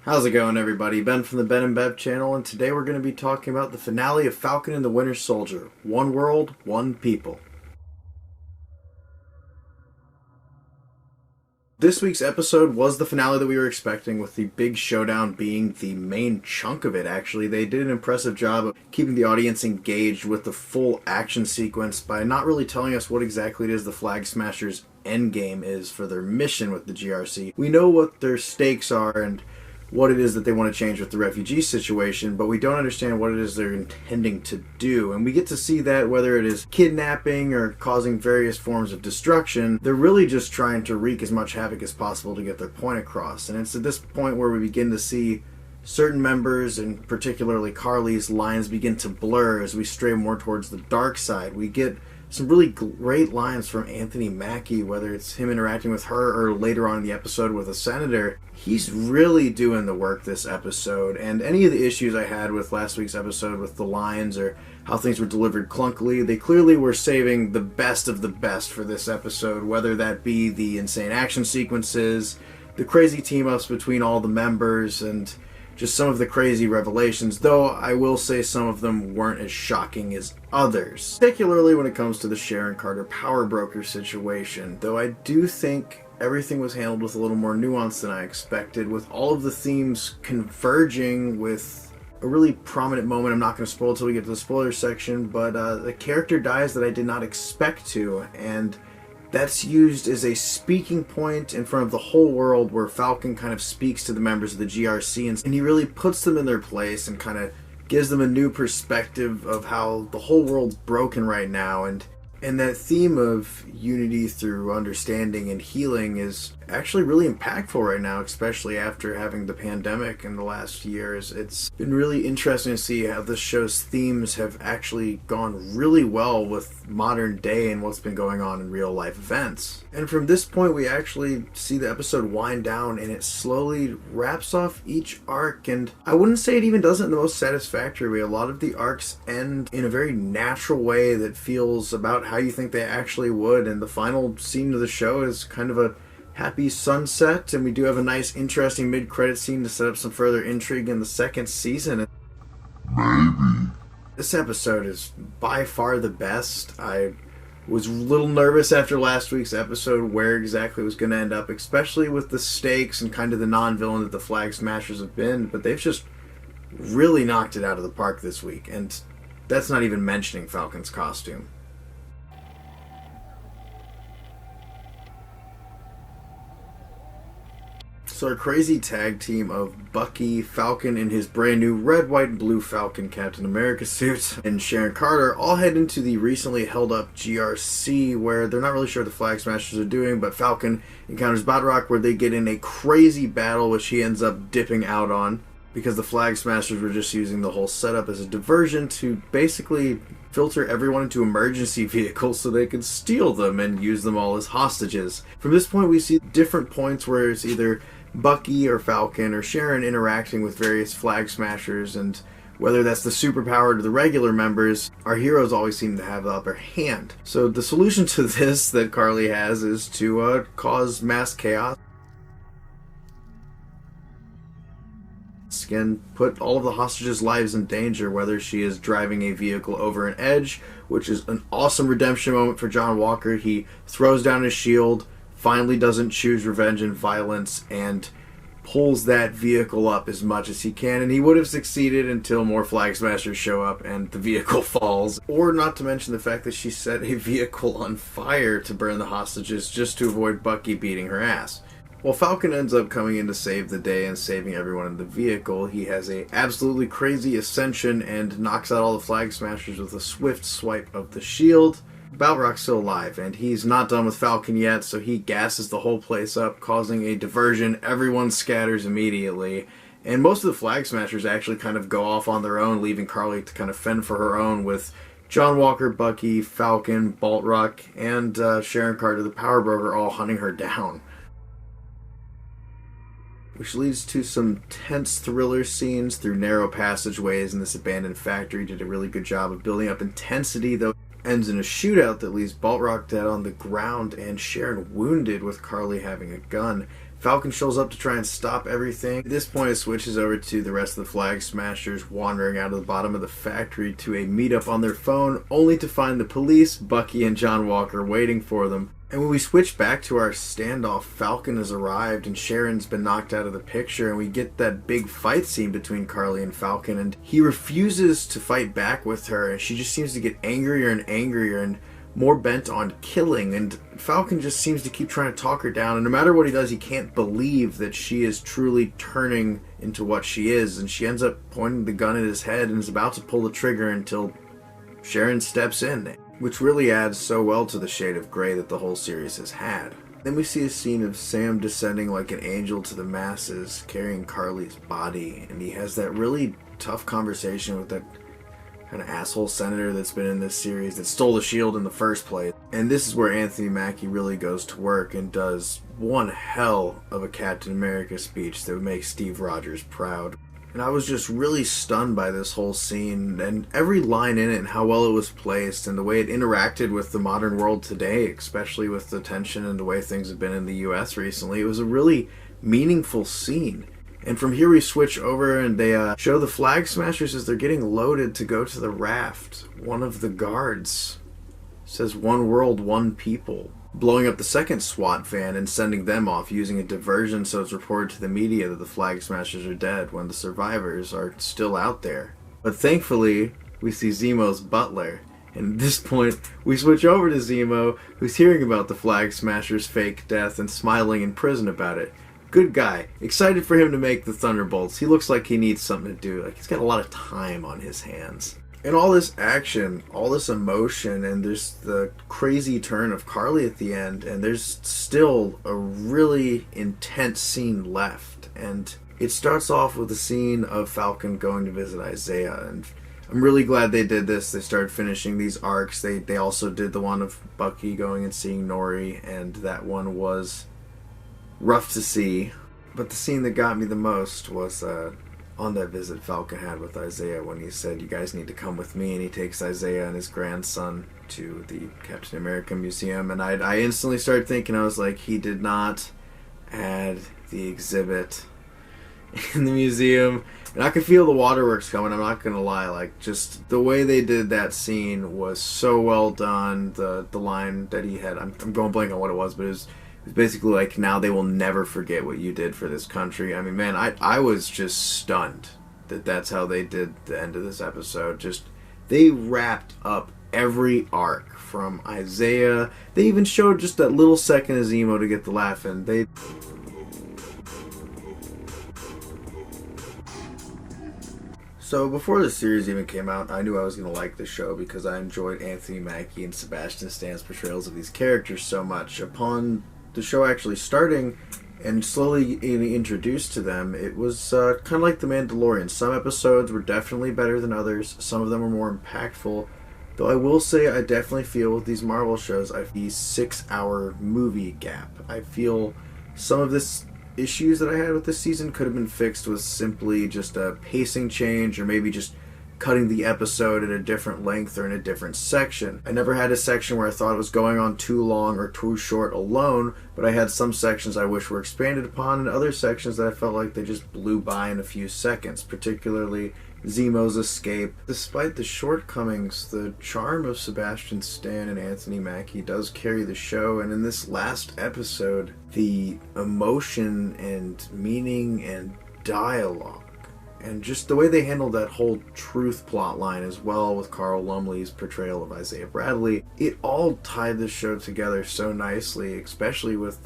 How's it going, everybody? Ben from the Ben and Bev channel, and today we're going to be talking about the finale of Falcon and the Winter Soldier. One world, one people. This week's episode was the finale that we were expecting, with the big showdown being the main chunk of it, actually. They did an impressive job of keeping the audience engaged with the full action sequence by not really telling us what exactly it is the Flag Smashers' endgame is for their mission with the GRC. We know what their stakes are and what it is that they want to change with the refugee situation, but we don't understand what it is they're intending to do. And we get to see that whether it is kidnapping or causing various forms of destruction, they're really just trying to wreak as much havoc as possible to get their point across. And it's at this point where we begin to see certain members, and particularly Karli's, lines begin to blur as we stray more towards the dark side. We get some really great lines from Anthony Mackie, whether it's him interacting with her or later on in the episode with a senator. He's really doing the work this episode, and any of the issues I had with last week's episode with the lines or how things were delivered clunkily, they clearly were saving the best of the best for this episode, whether that be the insane action sequences, the crazy team-ups between all the members, and just some of the crazy revelations, though I will say some of them weren't as shocking as others. Particularly when it comes to the Sharon Carter power broker situation, though I do think everything was handled with a little more nuance than I expected, with all of the themes converging with a really prominent moment. I'm not going to spoil until we get to the spoiler section, but the character dies that I did not expect to, and that's used as a speaking point in front of the whole world, where Falcon kind of speaks to the members of the GRC and he really puts them in their place and kind of gives them a new perspective of how the whole world's broken right now. And that theme of unity through understanding and healing is actually really impactful right now, especially after having the pandemic in the last years. It's been really interesting to see how this show's themes have actually gone really well with modern day and what's been going on in real life events. And from this point, we actually see the episode wind down and it slowly wraps off each arc. And I wouldn't say it even does it in the most satisfactory way. A lot of the arcs end in a very natural way that feels about how you think they actually would. And the final scene of the show is kind of a happy sunset, and we do have a nice, interesting mid-credit scene to set up some further intrigue in the second season. Maybe. This episode is by far the best. I was a little nervous after last week's episode where exactly it was going to end up, especially with the stakes and kind of the non-villain that the Flag Smashers have been, but they've just really knocked it out of the park this week, and that's not even mentioning Falcon's costume. So our crazy tag team of Bucky, Falcon in his brand new red, white, and blue Falcon Captain America suit, and Sharon Carter all head into the recently held up GRC, where they're not really sure what the Flag Smashers are doing, but Falcon encounters Batroc, where they get in a crazy battle, which he ends up dipping out on, because the Flag Smashers were just using the whole setup as a diversion to basically filter everyone into emergency vehicles so they could steal them and use them all as hostages. From this point, we see different points where it's either Bucky or Falcon or Sharon interacting with various Flag Smashers, and whether that's the superpowered or the regular members, our heroes always seem to have the upper hand. So the solution to this that Karli has is to cause mass chaos and put all of the hostages' lives in danger, whether she is driving a vehicle over an edge, which is an awesome redemption moment for John Walker. He throws down his shield, finally doesn't choose revenge and violence, and pulls that vehicle up as much as he can, and he would have succeeded until more Flag Smashers show up and the vehicle falls. Or not to mention the fact that she set a vehicle on fire to burn the hostages just to avoid Bucky beating her ass. While Falcon ends up coming in to save the day and saving everyone in the vehicle, he has a absolutely crazy ascension and knocks out all the Flag Smashers with a swift swipe of the shield. Balrog's still alive, and he's not done with Falcon yet, so he gasses the whole place up, causing a diversion. Everyone scatters immediately, and most of the Flag Smashers actually kind of go off on their own, leaving Karli to kind of fend for her own, with John Walker, Bucky, Falcon, Balrog, and Sharon Carter, the power broker, all hunting her down. Which leads to some tense thriller scenes through narrow passageways in this abandoned factory. Did a really good job of building up intensity, though ends in a shootout that leaves Balrog dead on the ground and Sharon wounded, with Karli having a gun. Falcon shows up to try and stop everything. At this point, it switches over to the rest of the Flag Smashers wandering out of the bottom of the factory to a meetup on their phone, only to find the police, Bucky, and John Walker waiting for them. And when we switch back to our standoff, Falcon has arrived and Sharon's been knocked out of the picture, and we get that big fight scene between Karli and Falcon, and he refuses to fight back with her, and she just seems to get angrier and angrier and more bent on killing, and Falcon just seems to keep trying to talk her down, and no matter what he does, he can't believe that she is truly turning into what she is, and she ends up pointing the gun at his head and is about to pull the trigger until Sharon steps in, which really adds so well to the shade of gray that the whole series has had. Then we see a scene of Sam descending like an angel to the masses, carrying Karli's body, and he has that really tough conversation with that kind of asshole senator that's been in this series that stole the shield in the first place. And this is where Anthony Mackie really goes to work and does one hell of a Captain America speech that would make Steve Rogers proud. And I was just really stunned by this whole scene and every line in it and how well it was placed and the way it interacted with the modern world today, especially with the tension and the way things have been in the US recently. It was a really meaningful scene. And from here we switch over and they show the Flag Smashers as they're getting loaded to go to the raft. One of the guards says, "One world, one people," blowing up the second SWAT van and sending them off using a diversion so it's reported to the media that the Flag Smashers are dead when the survivors are still out there. But thankfully, we see Zemo's butler. And at this point, we switch over to Zemo, who's hearing about the Flag Smashers' fake death and smiling in prison about it. Good guy. Excited for him to make the Thunderbolts. He looks like he needs something to do. Like he's got a lot of time on his hands. And all this action, all this emotion, and there's the crazy turn of Karli at the end, and there's still a really intense scene left. And it starts off with a scene of Falcon going to visit Isaiah, and I'm really glad they did this. They started finishing these arcs. They also did the one of Bucky going and seeing Nori, and that one was rough to see. But the scene that got me the most was on that visit Falcon had with Isaiah when he said, "You guys need to come with me," and he takes Isaiah and his grandson to the Captain America Museum. And I instantly started thinking, I was like, he did not add the exhibit in the museum. And I could feel the waterworks coming, I'm not gonna lie. Like, just the way they did that scene was so well done. The line that he had, I'm going blank on what it was, but it was basically like, "Now they will never forget what you did for this country." I mean, man, I was just stunned that that's how they did the end of this episode. Just, they wrapped up every arc from Isaiah. They even showed just that little second of Zemo to get the laugh in. So before the series even came out, I knew I was going to like the show because I enjoyed Anthony Mackie and Sebastian Stan's portrayals of these characters so much. Upon the show actually starting and slowly getting introduced to them, it was kind of like The Mandalorian. Some episodes were definitely better than others. Some of them were more impactful. Though I will say I definitely feel with these Marvel shows, I feel the 6-hour movie gap. I feel some of this issues that I had with this season could have been fixed with simply just a pacing change, or maybe just cutting the episode at a different length or in a different section. I never had a section where I thought it was going on too long or too short alone, but I had some sections I wish were expanded upon and other sections that I felt like they just blew by in a few seconds, particularly Zemo's escape. Despite the shortcomings, the charm of Sebastian Stan and Anthony Mackie does carry the show, and in this last episode, the emotion and meaning and dialogue and just the way they handled that whole truth plot line as well with Carl Lumley's portrayal of Isaiah Bradley, it all tied the show together so nicely, especially with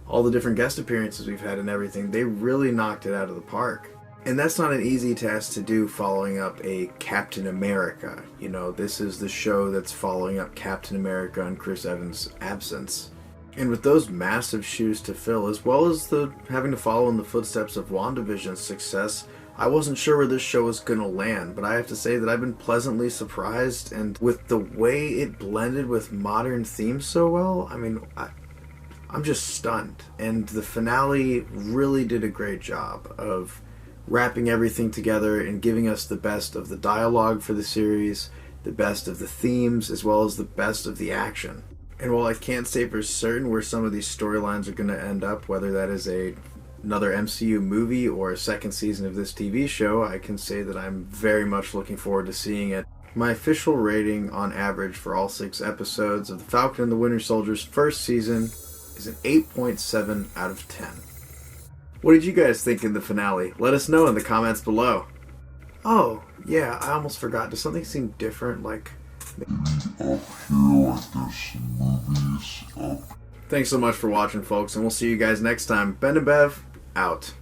all the different guest appearances we've had and everything. They really knocked it out of the park. And that's not an easy task to do, following up a Captain America. You know, this is the show that's following up Captain America and Chris Evans' absence. And with those massive shoes to fill, as well as the having to follow in the footsteps of WandaVision's success, I wasn't sure where this show was going to land, but I have to say that I've been pleasantly surprised, and with the way it blended with modern themes so well, I mean, I'm just stunned. And the finale really did a great job of wrapping everything together and giving us the best of the dialogue for the series, the best of the themes, as well as the best of the action. And while I can't say for certain where some of these storylines are going to end up, whether that is a another MCU movie or a second season of this TV show, I can say that I'm very much looking forward to seeing it. My official rating on average for all 6 episodes of The Falcon and the Winter Soldier's first season is an 8.7 out of 10. What did you guys think in the finale? Let us know in the comments below. Oh, yeah, I almost forgot. Does something seem different? Like... Up here, like there's some movies up. Thanks so much for watching, folks, and we'll see you guys next time. Ben and Bev, out.